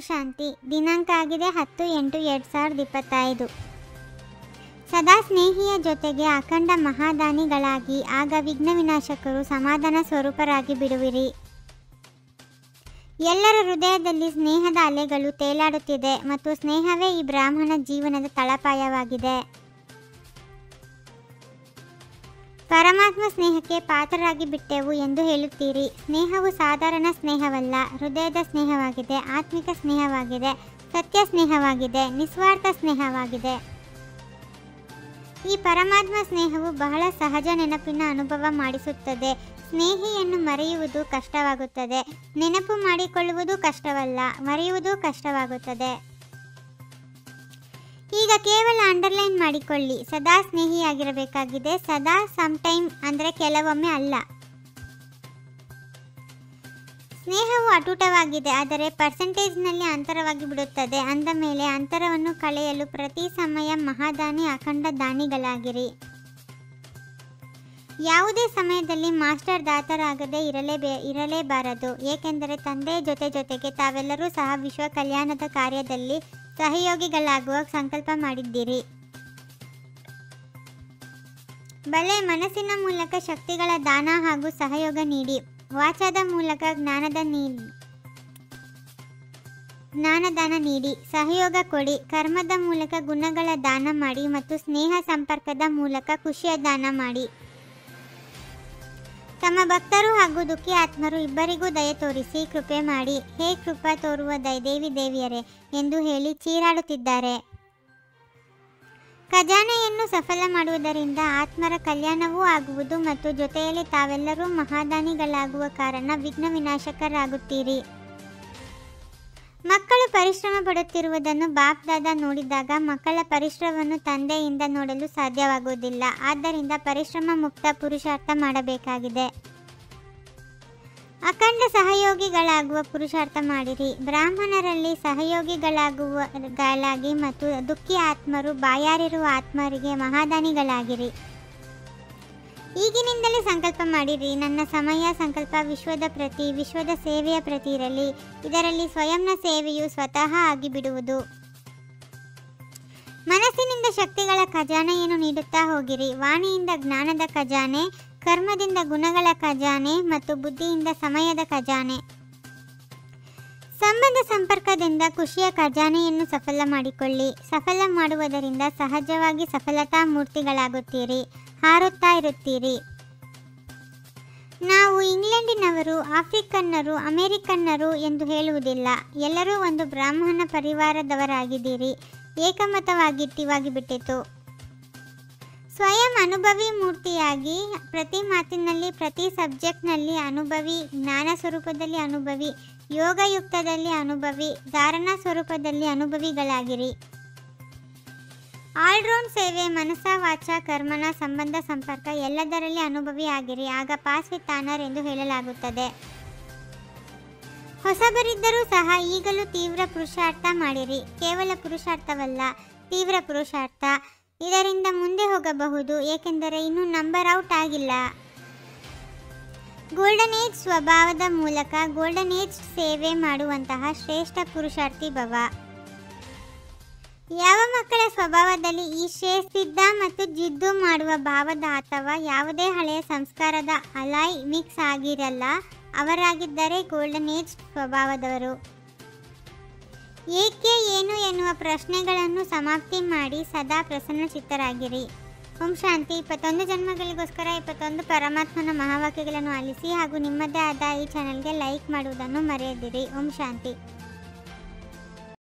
ಶಾಂತಿ. ದಿನಾಂಕ ಆಗಿದೆ 10/8/2025. ಸದಾ ಸ್ನೇಹಿಯ ಜೊತೆಗೆ ಅಖಂಡ ಮಹಾದಾನಿಗಳಾಗಿ, ಆಗ ವಿಘ್ನ ವಿನಾಶಕರು ಸಮಾಧಾನ ಸ್ವರೂಪರಾಗಿ ಬಿಡುವಿರಿ. ಎಲ್ಲರ ಹೃದಯದಲ್ಲಿ ಸ್ನೇಹದ ಅಲೆಗಳು ತೇಲಾಡುತ್ತಿದೆ ಮತ್ತು ಸ್ನೇಹವೇ ಈ ಬ್ರಾಹ್ಮಣ ಜೀವನದ ತಳಪಾಯವಾಗಿದೆ. ಪರಮಾತ್ಮ ಸ್ನೇಹಕ್ಕೆ ಪಾತ್ರರಾಗಿ ಬಿಟ್ಟೆವು ಎಂದು ಹೇಳುತ್ತೀರಿ. ಸ್ನೇಹವು ಸಾಧಾರಣ ಸ್ನೇಹವಲ್ಲ, ಹೃದಯದ ಸ್ನೇಹವಾಗಿದೆ, ಆತ್ಮಿಕ ಸ್ನೇಹವಾಗಿದೆ, ಸತ್ಯ ಸ್ನೇಹವಾಗಿದೆ, ನಿಸ್ವಾರ್ಥ ಸ್ನೇಹವಾಗಿದೆ. ಈ ಪರಮಾತ್ಮ ಸ್ನೇಹವು ಬಹಳ ಸಹಜ ನೆನಪಿನ ಅನುಭವ ಮಾಡಿಸುತ್ತದೆ. ಸ್ನೇಹಿಯನ್ನು ಮರೆಯುವುದು ಕಷ್ಟವಾಗುತ್ತದೆ, ನೆನಪು ಮಾಡಿಕೊಳ್ಳುವುದು ಕಷ್ಟವಲ್ಲ, ಮರೆಯುವುದು ಕಷ್ಟವಾಗುತ್ತದೆ. ಈಗ ಕೇವಲ ಅಂಡರ್ಲೈನ್ ಮಾಡಿಕೊಳ್ಳಿ, ಸದಾ ಸ್ನೇಹಿಯಾಗಿರಬೇಕಾಗಿದೆ. ಸದಾ, ಸಮ್ಟೈಮ್ ಅಂದರೆ ಕೆಲವೊಮ್ಮೆ ಅಲ್ಲ. ಸ್ನೇಹವು ಅಟೂಟವಾಗಿದೆ, ಆದರೆ ಪರ್ಸೆಂಟೇಜ್ನಲ್ಲಿ ಅಂತರವಾಗಿ ಬಿಡುತ್ತದೆ. ಅಂದ ಮೇಲೆ ಅಂತರವನ್ನು ಕಳೆಯಲು ಪ್ರತಿ ಸಮಯ ಮಹಾದಾನಿ ಅಖಂಡ ದಾನಿಗಳಾಗಿರಿ. ಯಾವುದೇ ಸಮಯದಲ್ಲಿ ಮಾಸ್ಟರ್ ದಾತರಾಗದೆ ಇರಲೇಬಾರದು. ಏಕೆಂದರೆ ತಂದೆಯ ಜೊತೆಗೆ ತಾವೆಲ್ಲರೂ ಸಹ ವಿಶ್ವ ಕಲ್ಯಾಣದ ಕಾರ್ಯದಲ್ಲಿ ಸಹಯೋಗಿಗಳಾಗುವ ಸಂಕಲ್ಪ ಮಾಡಿದ್ದೀರಿ. ಬಲೆ ಮನಸ್ಸಿನ ಮೂಲಕ ಶಕ್ತಿಗಳ ದಾನ ಹಾಗೂ ಸಹಯೋಗ ನೀಡಿ, ವಾಚಾದ ಮೂಲಕ ಜ್ಞಾನದಾನ ನೀಡಿ, ಸಹಯೋಗ ಕೊಡಿ, ಕರ್ಮದ ಮೂಲಕ ಗುಣಗಳ ದಾನ ಮಾಡಿ ಮತ್ತು ಸ್ನೇಹ ಸಂಪರ್ಕದ ಮೂಲಕ ಖುಷಿಯ ದಾನ ಮಾಡಿ. ತಮ್ಮ ಭಕ್ತರು ಹಾಗೂ ದುಃಖಿ ಆತ್ಮರು ಇಬ್ಬರಿಗೂ ದಯೆ ತೋರಿಸಿ ಕೃಪೆ ಮಾಡಿ, ಹೇ ಕೃಪಾ ತೋರುವ ದೇವಿಯರೇ ಎಂದು ಹೇಳಿ ಚೀರಾಡುತ್ತಿದ್ದಾರೆ. ಖಜಾನೆಯನ್ನು ಸಫಲ ಮಾಡುವುದರಿಂದ ಆತ್ಮರ ಕಲ್ಯಾಣವೂ ಆಗುವುದು ಮತ್ತು ಜೊತೆಯಲ್ಲಿ ತಾವೆಲ್ಲರೂ ಮಹಾದಾನಿಗಳಾಗುವ ಕಾರಣ ವಿಘ್ನ ವಿನಾಶಕರಾಗುತ್ತೀರಿ. ಮಕ್ಕಳು ಪರಿಶ್ರಮ ಪಡುತ್ತಿರುವುದನ್ನು ಬಾಪ್ ದಾದಾ ನೋಡಿದಾಗ ಮಕ್ಕಳ ಪರಿಶ್ರಮವನ್ನು ತಂದೆಯಿಂದ ನೋಡಲು ಸಾಧ್ಯವಾಗುವುದಿಲ್ಲ. ಆದ್ದರಿಂದ ಪರಿಶ್ರಮ ಮುಕ್ತ ಪುರುಷಾರ್ಥ ಮಾಡಬೇಕಾಗಿದೆ. ಅಖಂಡ ಸಹಯೋಗಿಗಳಾಗುವ ಪುರುಷಾರ್ಥ ಮಾಡಿರಿ. ಬ್ರಾಹ್ಮಣರಲ್ಲಿ ಸಹಯೋಗಿಗಳಾಗಿ ಮತ್ತು ದುಃಖಿ ಆತ್ಮರು, ಬಾಯಾರಿರುವ ಆತ್ಮರಿಗೆ ಮಹಾದಾನಿಗಳಾಗಿರಿ. ಈಗಿನಿಂದಲೇ ಸಂಕಲ್ಪ ಮಾಡಿರಿ, ನನ್ನ ಸಮಯ ಸಂಕಲ್ಪ ವಿಶ್ವದ ಸೇವೆಯ ಪ್ರತಿ ಇರಲಿ. ಇದರಲ್ಲಿ ಸ್ವಯಂನ ಸೇವೆಯು ಸ್ವತಃ ಆಗಿಬಿಡುವುದು. ಮನಸ್ಸಿನಿಂದ ಶಕ್ತಿಗಳ ಖಜಾನೆಯನ್ನು ನೀಡುತ್ತಾ ಹೋಗಿರಿ. ವಾಣಿಯಿಂದ ಜ್ಞಾನದ ಖಜಾನೆ, ಕರ್ಮದಿಂದ ಗುಣಗಳ ಖಜಾನೆ ಮತ್ತು ಬುದ್ಧಿಯಿಂದ ಸಮಯದ ಖಜಾನೆ. ಸಂಬಂಧ ಸಂಪರ್ಕದಿಂದ ಖುಷಿಯ ಖಜಾನೆಯನ್ನು ಸಫಲ ಮಾಡಿಕೊಳ್ಳಿ. ಸಫಲ ಮಾಡುವುದರಿಂದ ಸಹಜವಾಗಿ ಸಫಲತಾ ಮೂರ್ತಿಗಳಾಗುತ್ತೀರಿ, ಹಾರುತ್ತಾ ಇರುತ್ತೀರಿ. ನಾವು ಇಂಗ್ಲೆಂಡಿನವರು, ಆಫ್ರಿಕನ್ನರು, ಅಮೆರಿಕನ್ನರು ಎಂದು ಹೇಳುವುದಿಲ್ಲ. ಎಲ್ಲರೂ ಒಂದು ಬ್ರಾಹ್ಮಣ ಪರಿವಾರದವರಾಗಿದ್ದೀರಿ. ಏಕಮತವಾಗಿ ಬಿಟ್ಟಿತು. ಸ್ವಯಂ ಅನುಭವಿ ಮೂರ್ತಿಯಾಗಿ ಪ್ರತಿ ಮಾತಿನಲ್ಲಿ, ಪ್ರತಿ ಸಬ್ಜೆಕ್ಟ್ನಲ್ಲಿ ಅನುಭವಿ, ಜ್ಞಾನ ಸ್ವರೂಪದಲ್ಲಿ ಅನುಭವಿ, ಯೋಗಯುಕ್ತದಲ್ಲಿ ಅನುಭವಿ, ಧಾರಣಾ ಸ್ವರೂಪದಲ್ಲಿ ಅನುಭವಿಗಳಾಗಿರಿ. ಆಲ್ರೌಂಡ್ ಸೇವೆ, ಮನಸ ವಾಚ ಕರ್ಮನ ಸಂಬಂಧ ಸಂಪರ್ಕ ಎಲ್ಲದರಲ್ಲಿ ಅನುಭವಿ ಆಗಿರಿ. ಆಗ ಪಾಸ್ ವಿತ್ ಆನರ್ ಎಂದು ಹೇಳಲಾಗುತ್ತದೆ. ಹೊಸಬರಿದ್ದರೂ ಸಹ ಈಗಲೂ ತೀವ್ರ ಪುರುಷಾರ್ಥ ಮಾಡಿರಿ. ಕೇವಲ ಪುರುಷಾರ್ಥವಲ್ಲ, ತೀವ್ರ ಪುರುಷಾರ್ಥ. ಇದರಿಂದ ಮುಂದೆ ಹೋಗಬಹುದು, ಏಕೆಂದರೆ ಇನ್ನೂ ನಂಬರ್ ಔಟ್ ಆಗಿಲ್ಲ. ಗೋಲ್ಡನ್ ಏಜ್ ಸ್ವಭಾವದ ಮೂಲಕ ಗೋಲ್ಡನ್ ಏಜ್ ಸೇವೆ ಮಾಡುವಂತಹ ಶ್ರೇಷ್ಠ ಪುರುಷಾರ್ಥಿ ಭವ. ಯಾವ ಮಕ್ಕಳ ಸ್ವಭಾವದಲ್ಲಿ ಈರ್ಷೆ, ಸಿದ್ಧ ಮತ್ತು ಜಿದ್ದು ಮಾಡುವ ಭಾವದ ಅಥವಾ ಯಾವುದೇ ಹಳೆಯ ಸಂಸ್ಕಾರದ ಅಲಾಯ್ ಮಿಕ್ಸ್ ಆಗಿರಲ್ಲ, ಅವರಾಗಿದ್ದರೆ ಗೋಲ್ಡನ್ ಏಜ್ ಸ್ವಭಾವದವರು. ಏಕೆ, ಏನು ಎನ್ನುವ ಪ್ರಶ್ನೆಗಳನ್ನು ಸಮಾಪ್ತಿ ಮಾಡಿ ಸದಾ ಪ್ರಸನ್ನಚಿತ್ತರಾಗಿರಿ. ಓಂ ಶಾಂತಿ. 21 ಜನ್ಮಗಳಿಗೋಸ್ಕರ 21 ಪರಮಾತ್ಮನ ಮಹಾವಾಕ್ಯಗಳನ್ನು ಆಲಿಸಿ ಹಾಗೂ ನಿಮ್ಮದೇ ಆದ ಈ ಚಾನೆಲ್ಗೆ ಲೈಕ್ ಮಾಡುವುದನ್ನು ಮರೆಯದಿರಿ. ಓಂ ಶಾಂತಿ.